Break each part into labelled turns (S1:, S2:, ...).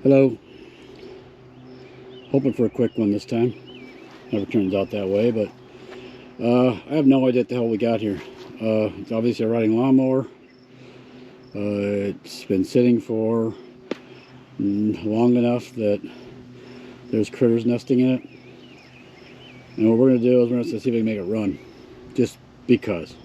S1: Hello. Hoping for a quick one this time. Never turns out that way, but I have no idea what the hell we got here. It's obviously a riding lawnmower. It's been sitting for long enough that there's critters nesting in it. And what we're going to do is we're going to see if we can make it run. Just because.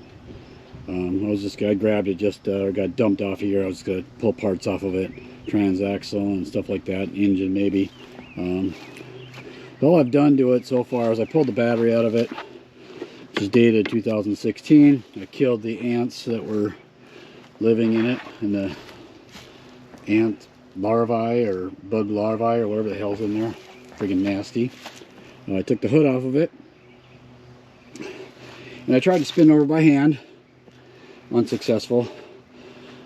S1: I grabbed it, just got dumped off here. I was going to pull parts off of it, transaxle and stuff like that, engine maybe. All I've done to it so far is I pulled the battery out of it, which is dated 2016. I killed the ants that were living in it, and the ant larvae or bug larvae or whatever the hell's in there. Friggin' nasty. I took the hood off of it, and I tried to spin it over by hand. Unsuccessful.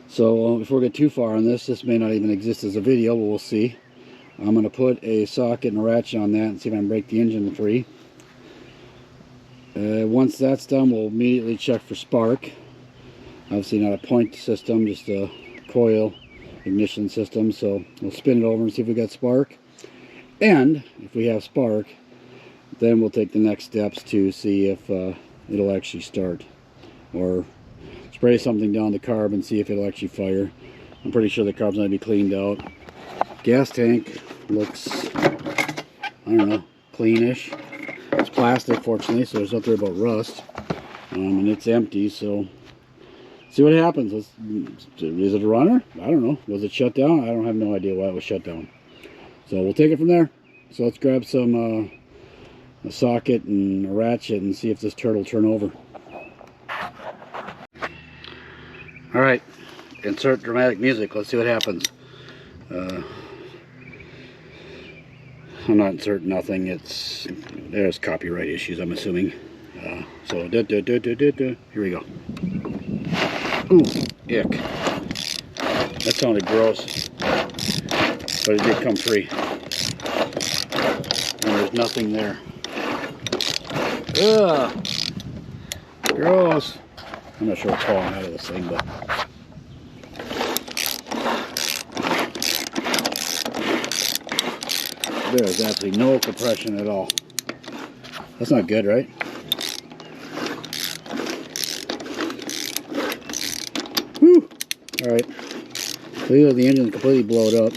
S1: So before we get too far on this may not even exist as a video, but we'll see. I'm going to put a socket and a ratchet on that and see if I can break the engine free. Once that's done, we'll immediately check for spark. Obviously not a point system, just a coil ignition system. So we'll spin it over and see if we got spark. And if we have spark, then we'll take the next steps to see if it'll actually start. Or spray something down the carb and see if it'll actually fire. I'm pretty sure the carb's going to be cleaned out. Gas tank looks, I don't know, cleanish. It's plastic, fortunately, so there's nothing about rust. And it's empty, so see what happens. Is it a runner? I don't know. Was it shut down? I don't have no idea why it was shut down. So we'll take it from there. So let's grab some a socket and a ratchet and see if this turtle will turn over. All right, insert dramatic music. Let's see what happens. I'm not inserting nothing. There's copyright issues, I'm assuming. So here we go. Ooh, ick. That sounded gross, but it did come free. And there's nothing there. Ugh, gross. I'm not sure what's falling out of this thing, but there is absolutely no compression at all. That's not good, right? Whew. Alright. So either the engine's completely blowed up.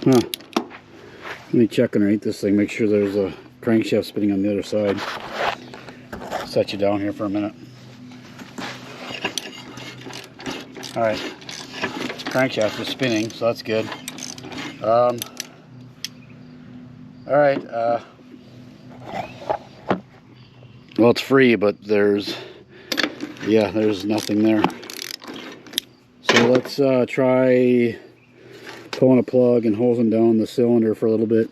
S1: Huh. Let me check underneath this thing, make sure there's a crankshaft spinning on the other side. Set you down here for a minute. Alright. Crankshaft is spinning, so that's good. Alright, well, it's free, but there's nothing there. So let's try pulling a plug and hosing down the cylinder for a little bit.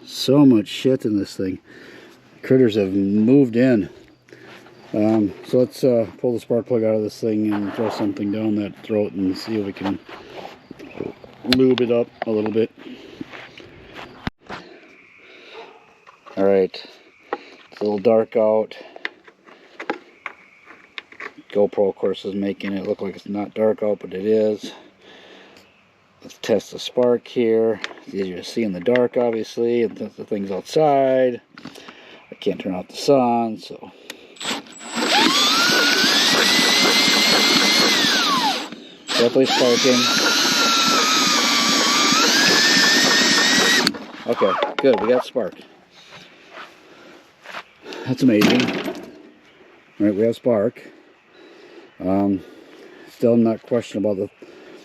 S1: So much shit in this thing. Critters have moved in. So let's pull the spark plug out of this thing and throw something down that throat and see if we can lube it up a little bit. Alright, it's a little dark out. GoPro, of course, is making it look like it's not dark out, but it is. Let's test the spark here. It's easier to see in the dark, obviously, and the thing's outside. I can't turn off the sun, so definitely sparking. Okay, good, we got spark. That's amazing. Alright, we have spark. Still not questioning about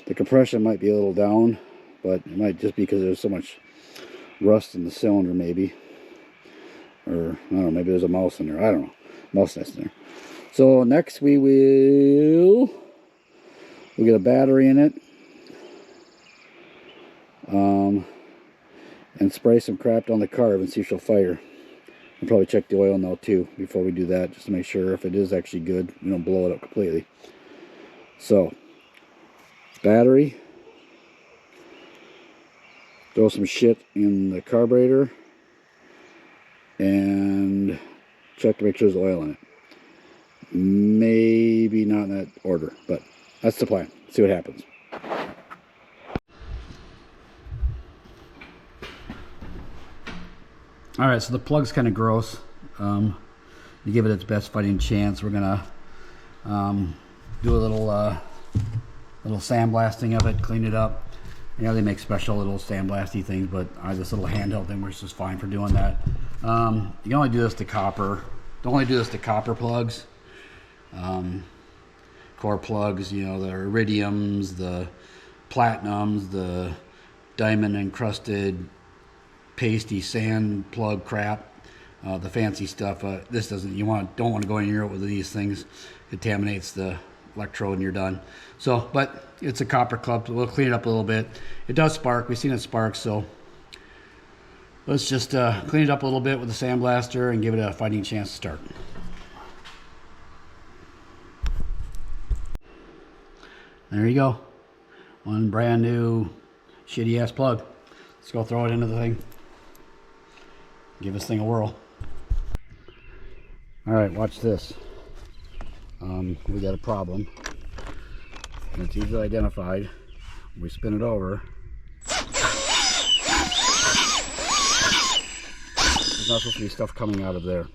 S1: the compression might be a little down, but it might just be because there's so much rust in the cylinder, maybe. Or, I don't know, maybe there's a mouse in there. I don't know. Mouse nest in there. So next we'll get a battery in it. And spray some crap on the carb and see if she'll fire. I'll probably check the oil now too before we do that, just to make sure if it is actually good, we don't blow it up completely. So, battery. Throw some shit in the carburetor. And check to make sure there's oil in it. Maybe not in that order, but That's the plan. See what happens. All right, so the plug's kind of gross. To give it its best fighting chance, we're gonna do a little sandblasting of it, clean it up. You know, they make special little sandblasty things, but this little handheld thing works just fine for doing that. You can only do this to copper. Don't only do this to copper plugs, core plugs. You know, the iridiums, the platinums, the diamond encrusted pasty sand plug crap, the fancy stuff. This doesn't. Don't want to go in here with these things. Contaminates the electrode and you're done. So, but it's a copper club. We'll clean it up a little bit. It does spark. We've seen it spark. So let's just clean it up a little bit with the sandblaster and give it a fighting chance to start. There you go. One brand new shitty ass plug. Let's go throw it into the thing. Give this thing a whirl. All right, watch this. We got a problem. And it's easily identified. We spin it over. There's not supposed to be stuff coming out of there.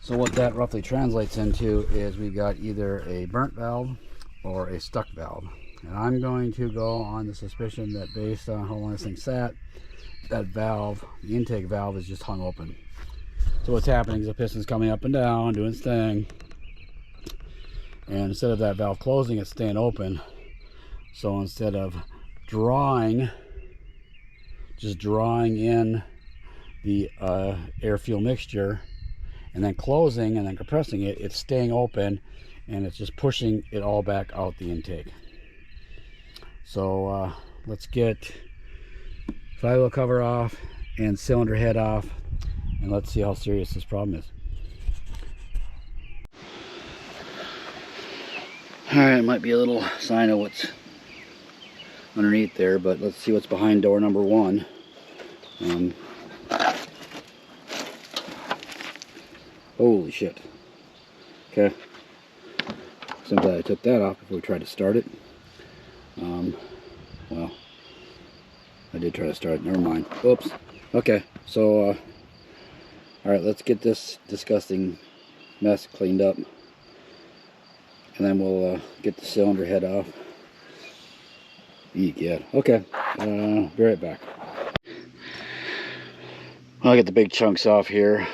S1: So what that roughly translates into is we've got either a burnt valve or a stuck valve. And I'm going to go on the suspicion that based on how long this thing sat, that valve, the intake valve, is just hung open. So what's happening is the piston's coming up and down, doing its thing. And instead of that valve closing, it's staying open. So instead of just drawing in the air-fuel mixture and then closing and then compressing it, it's staying open and it's just pushing it all back out the intake. So let's get flywheel cover off and cylinder head off, and let's see how serious this problem is. Alright, it might be a little sign of what's underneath there, but let's see what's behind door number one. Holy shit. Okay. So I'm glad I took that off before we tried to start it. Well, I did try to start it, never mind. Oops. Okay, so, alright, let's get this disgusting mess cleaned up. And then we'll get the cylinder head off. Eek, yeah. Okay, be right back. I'll get the big chunks off here.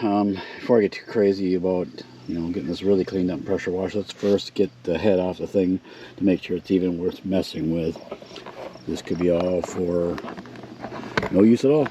S1: Before I get too crazy about, getting this really cleaned up and pressure washed, let's first get the head off the thing to make sure it's even worth messing with. This could be all for no use at all.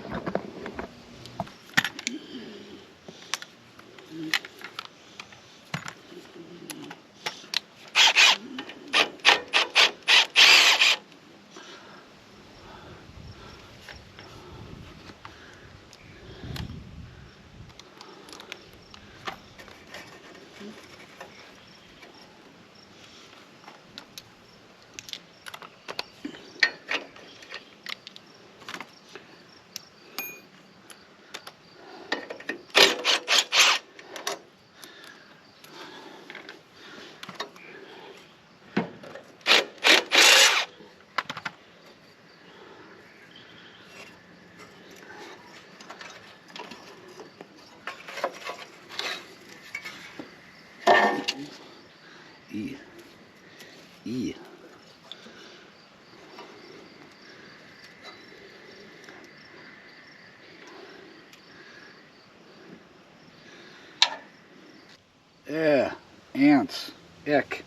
S1: Yeah, ants. Ick.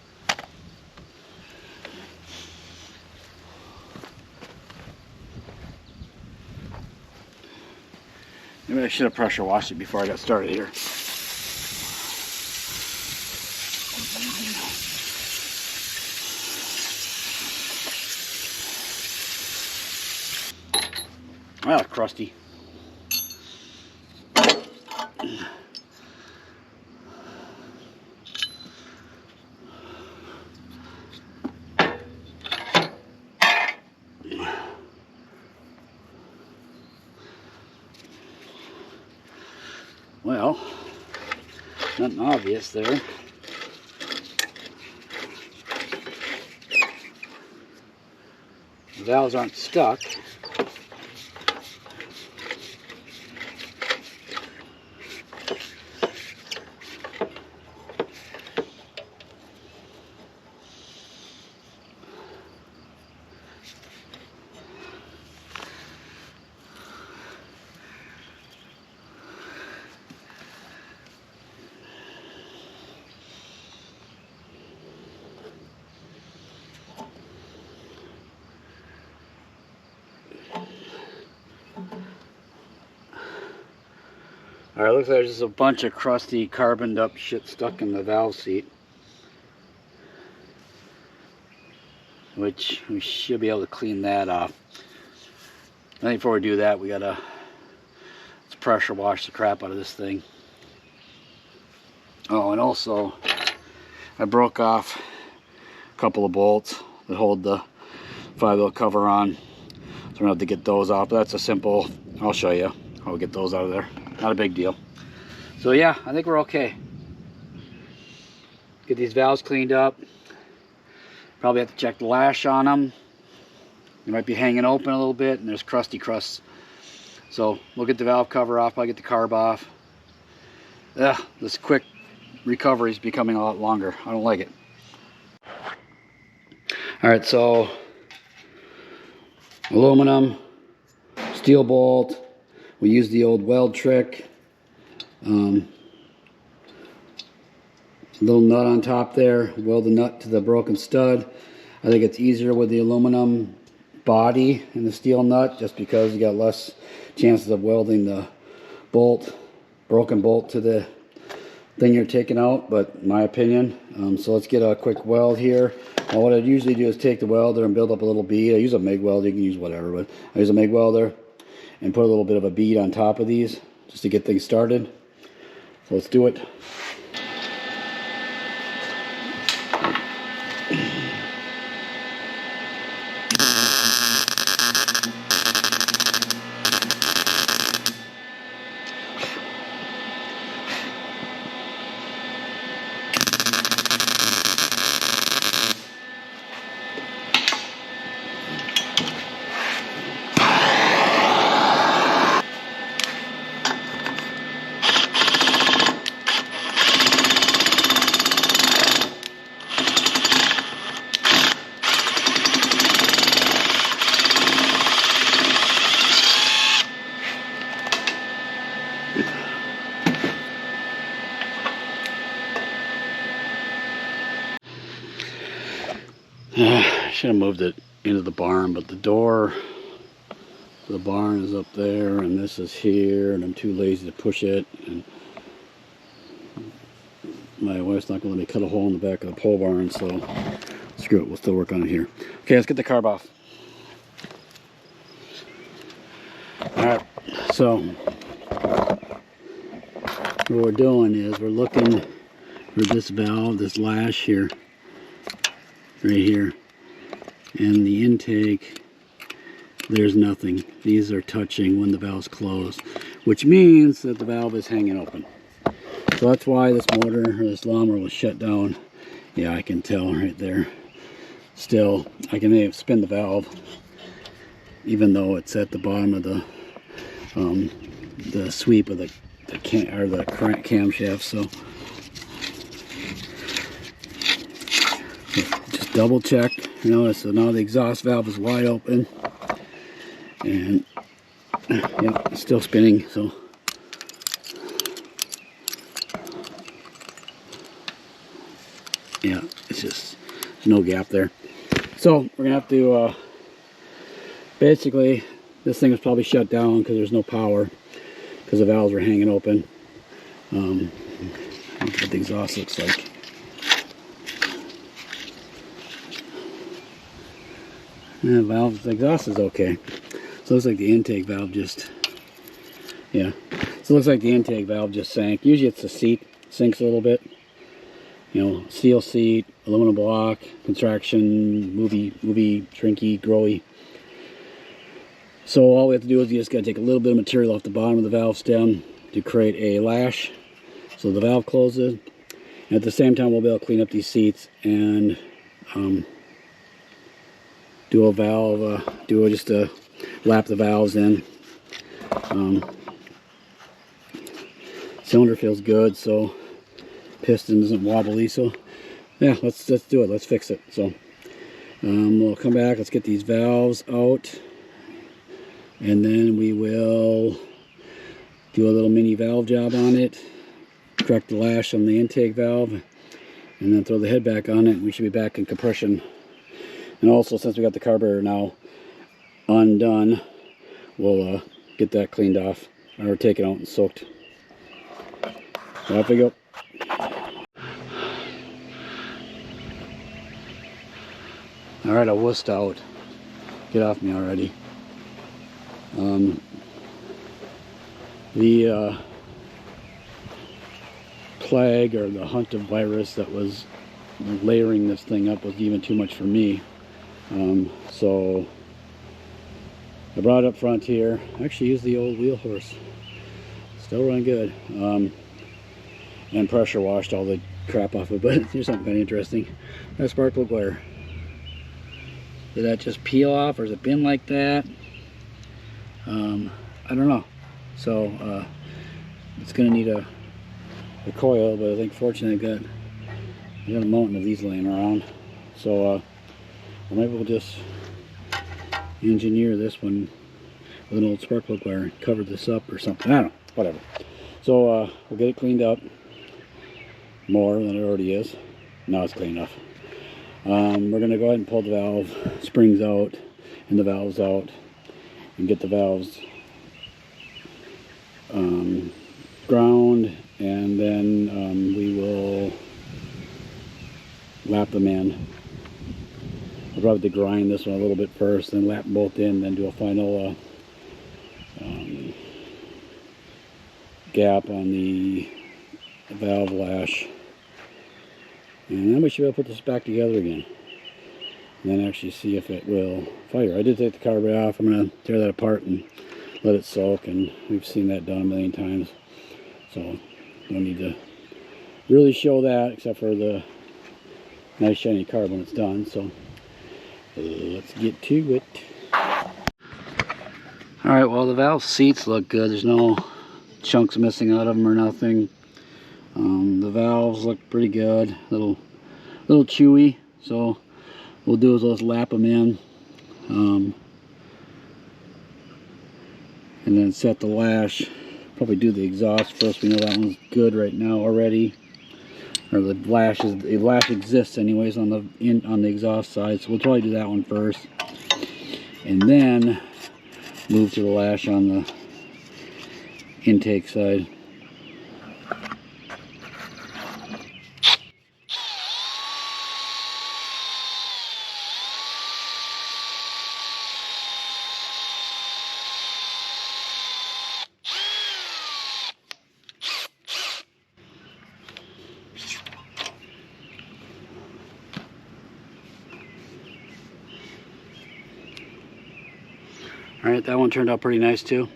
S1: Maybe I should have pressure washed it before I got started here. Ah, crusty. Well, nothing obvious there. the valves aren't stuck. Alright, looks like there's just a bunch of crusty, carboned up shit stuck in the valve seat, which we should be able to clean that off. I think before we do that, we gotta pressure wash the crap out of this thing. Oh, and also, I broke off a couple of bolts that hold the 5-wheel cover on, so we're gonna have to get those off. But that's a simple, I'll show you how we get those out of there. Not a big deal. So yeah, I think we're okay. Get these valves cleaned up. Probably have to check the lash on them. They might be hanging open a little bit, and there's crusty crusts. So we'll get the valve cover off. I'll get the carb off. This quick recovery is becoming a lot longer. I don't like it. All right, so aluminum, steel bolt. We use the old weld trick. Little nut on top there. Weld the nut to the broken stud. I think it's easier with the aluminum body and the steel nut, just because you got less chances of welding the broken bolt to the thing you're taking out, but in my opinion. So let's get a quick weld here. What I usually do is take the welder and build up a little bead. I use a MIG welder, you can use whatever, but I use a MIG welder and put a little bit of a bead on top of these just to get things started. So let's do it. Should have moved it into the barn, but the door to the barn is up there, and this is here, and I'm too lazy to push it, and my wife's not going to let me cut a hole in the back of the pole barn, so screw it, we'll still work on it here. Okay, let's get the carb off. Alright, so what we're doing is we're looking for this valve, this lash here, right here. And the intake, there's nothing. These are touching when the valve's closed, which means that the valve is hanging open. So that's why this motor, or this lawnmower, was shut down. Yeah, I can tell right there. Still, I can spin the valve, even though it's at the bottom of the sweep of the camshaft. So just double check. Notice, so now the exhaust valve is wide open, and yeah, it's still spinning. So yeah, it's just, there's no gap there. So we're gonna have to basically, this thing was probably shut down because there's no power, because the valves were hanging open. Look what the exhaust looks like. Yeah, the exhaust is okay. So it looks like the intake valve just, yeah. So it looks like the intake valve just sank. Usually it's the seat sinks a little bit. You know, steel seat, aluminum block, contraction, movie, shrinky, growy. So all we have to do is you just got to take a little bit of material off the bottom of the valve stem to create a lash. So the valve closes. And at the same time, we'll be able to clean up these seats and do do a valve, just to lap the valves in. Cylinder feels good, so piston isn't wobbly. So yeah, let's do it. Let's fix it. So we'll come back. Let's get these valves out, and then we will do a little mini valve job on it. Correct the lash on the intake valve, and then throw the head back on it. We should be back in compression. And also, since we got the carburetor now undone, we'll get that cleaned off, or take it out and soaked. So off we go. Alright, I wussed out. Get off me already. The plague, or the hunt of virus that was layering this thing up, was even too much for me. So I brought it up front here. I actually used the old wheel horse. Still running good. And pressure washed all the crap off of it. But here's something kind of interesting. That spark plug wire. Did that just peel off, or has it been like that? I don't know. So it's going to need a coil, but I think fortunately I got a mountain of these laying around. So maybe we'll just engineer this one with an old spark plug wire and cover this up or something. I don't know. Whatever. So we'll get it cleaned up more than it already is. Now it's clean enough. We're going to go ahead and pull the valve springs out and the valves out and get the valves ground, and then we will lap them in. I'll probably grind this one a little bit first, then lap them both in, then do a final gap on the valve lash, and then we should be able to put this back together again and then actually see if it will fire. I did take the carburetor off. I'm going to tear that apart and let it soak, and we've seen that done a million times, so don't need to really show that except for the nice shiny carb when it's done. So let's get to it. Alright, well, the valve seats look good. There's no chunks missing out of them or nothing. The valves look pretty good. Little chewy. So we'll do is let's lap them in, and then set the lash. Probably do the exhaust first. We know that one's good right now already. Or the lash exists anyways on the exhaust side. So we'll probably do that one first, and then move to the lash on the intake side. Alright, that one turned out pretty nice too.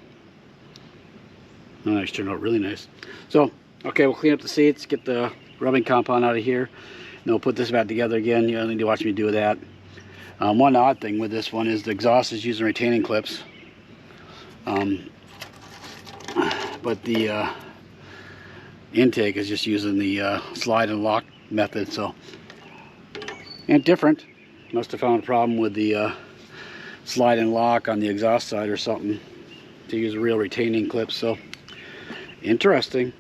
S1: That actually turned out really nice. So, okay, we'll clean up the seats, get the rubbing compound out of here, and we'll put this back together again. You don't need to watch me do that. One odd thing with this one is the exhaust is using retaining clips. But the intake is just using the slide and lock method. So, and different. Must have found a problem with the slide and lock on the exhaust side or something to use real retaining clips. So interesting.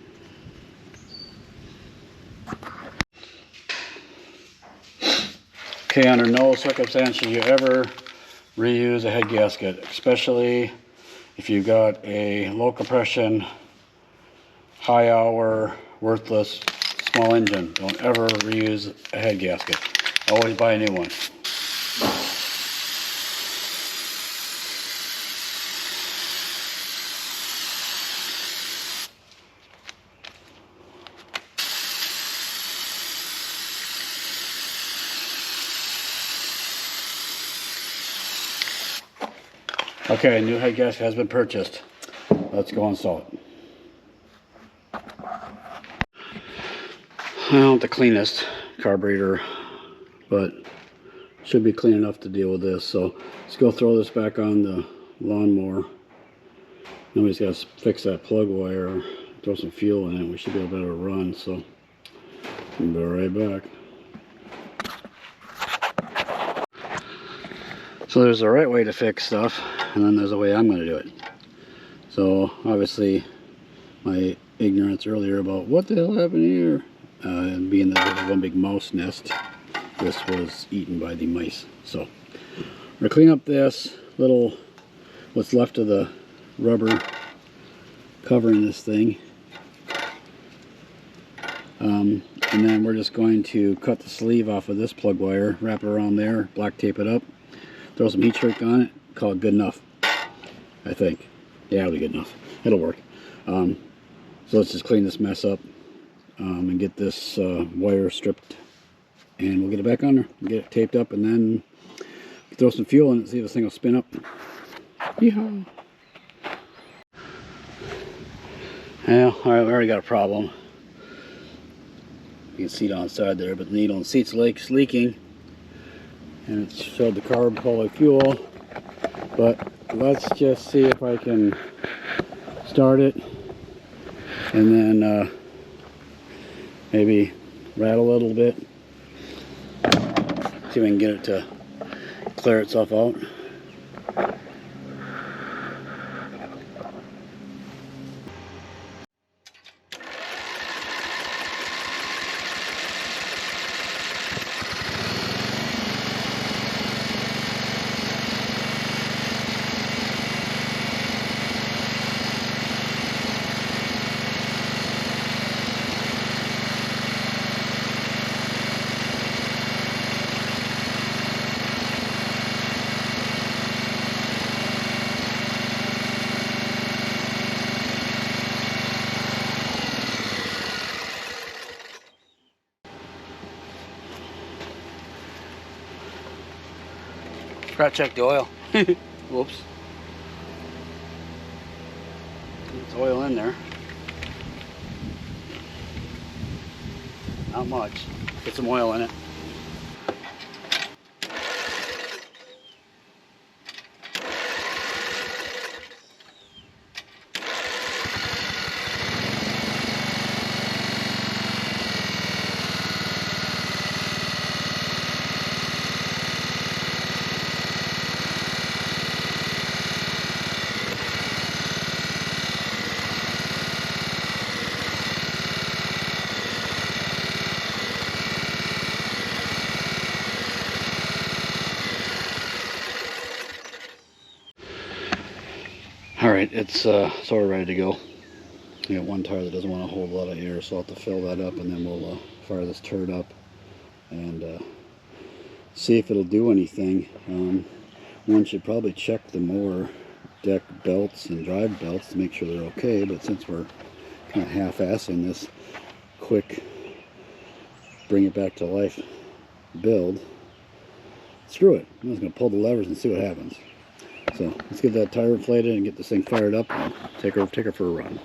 S1: Okay, under no circumstance should you ever reuse a head gasket, especially if you've got a low compression, high hour, worthless small engine. Don't ever reuse a head gasket. Always buy a new one. Okay, new head gasket has been purchased. Let's go install it. Well, not the cleanest carburetor, but should be clean enough to deal with this. So let's go throw this back on the lawnmower. Then we just got to fix that plug wire, throw some fuel in it. We should be able to run. So we'll be right back. So there's a right way to fix stuff, and then there's a way I'm going to do it. So obviously my ignorance earlier about what the hell happened here, being that there's one big mouse nest, this was eaten by the mice. So we're going to clean up this little, what's left of the rubber covering this thing. And then we're just going to cut the sleeve off of this plug wire, wrap it around there, black tape it up, throw some heat shrink on it, call it good enough, I think. Yeah, it'll be good enough. It'll work. So let's just clean this mess up and get this wire stripped, and we'll get it back on there, get it taped up, and then throw some fuel in it, see if this thing will spin up. Yeehaw! Yeah, alright, we already got a problem. You can see down inside there, but the needle and seat's leaking, and it's filled the carb full of fuel. But let's just see if I can start it, and then maybe rattle a little bit, see if we can get it to clear itself out. Forgot to check the oil. Whoops. There's oil in there. Not much. Get some oil in it. Alright, it's sort of ready to go. I got one tire that doesn't want to hold a lot of air, so I'll have to fill that up, and then we'll fire this turd up and see if it'll do anything. One should probably check the mower deck belts and drive belts to make sure they're okay, but since we're kind of half-assing this quick bring it back to life build, screw it. I'm just going to pull the levers and see what happens. So let's get that tire inflated and get this thing fired up and take her for a run.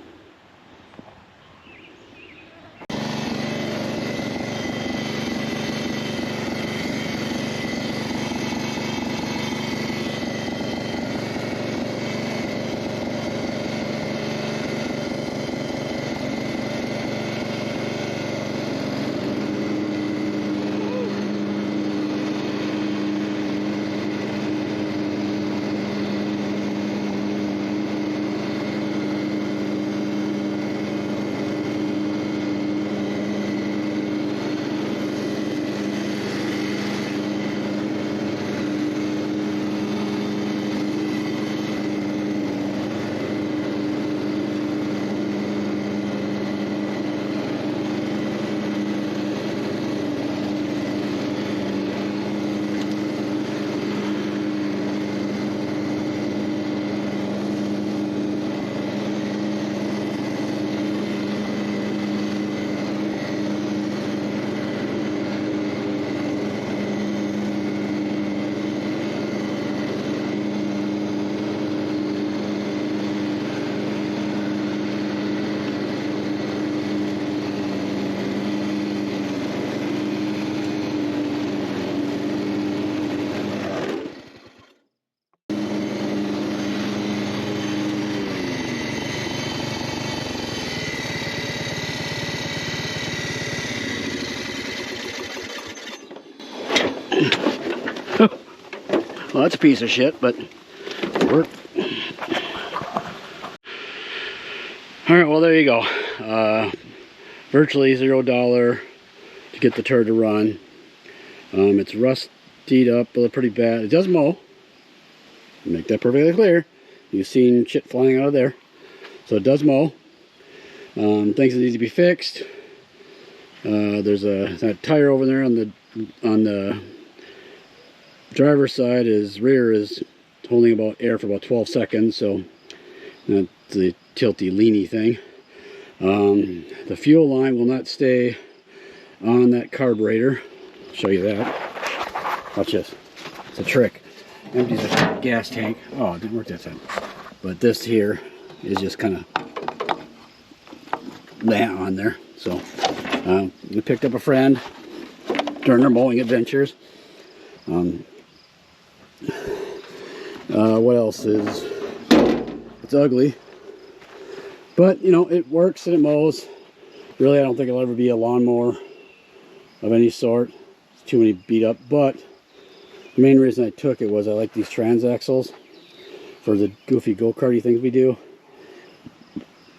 S1: Well, that's a piece of shit, but it worked. Alright, well, there you go. Virtually $0 to get the turd to run. It's rusted up pretty bad. It does mow. Make that perfectly clear. You've seen shit flying out of there. So it does mow. Things that need to be fixed. There's that tire over there on the driver's side. His rear is holding about air for about 12 seconds. So that's the tilty leany thing. The fuel line will not stay on that carburetor. I'll show you that. Watch this. It's a trick. Empties the gas tank. Oh, it didn't work that time. But this here is just kind of on there. So we picked up a friend during their mowing adventures. What else is? It's ugly, but you know it works and it mows. Really, I don't think it'll ever be a lawnmower of any sort. It's too many beat up. But the main reason I took it was I like these transaxles for the goofy go-karty things we do.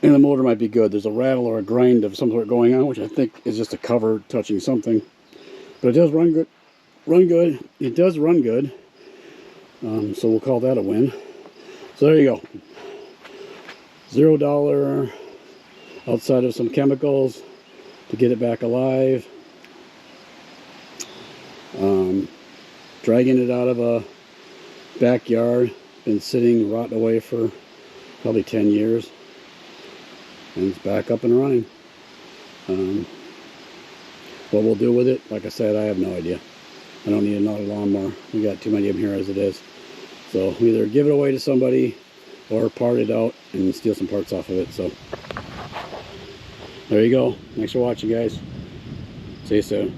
S1: And the motor might be good. There's a rattle or a grind of some sort going on, which I think is just a cover touching something. But it does run good. It does run good. So we'll call that a win. So there you go. $0 outside of some chemicals to get it back alive. Dragging it out of a backyard. Been sitting rotting away for probably 10 years. And it's back up and running. What we'll do with it, like I said, I have no idea. I don't need another lawnmower. We got too many of them here as it is. So either give it away to somebody or part it out and steal some parts off of it. So there you go. Thanks for watching, guys. See you soon.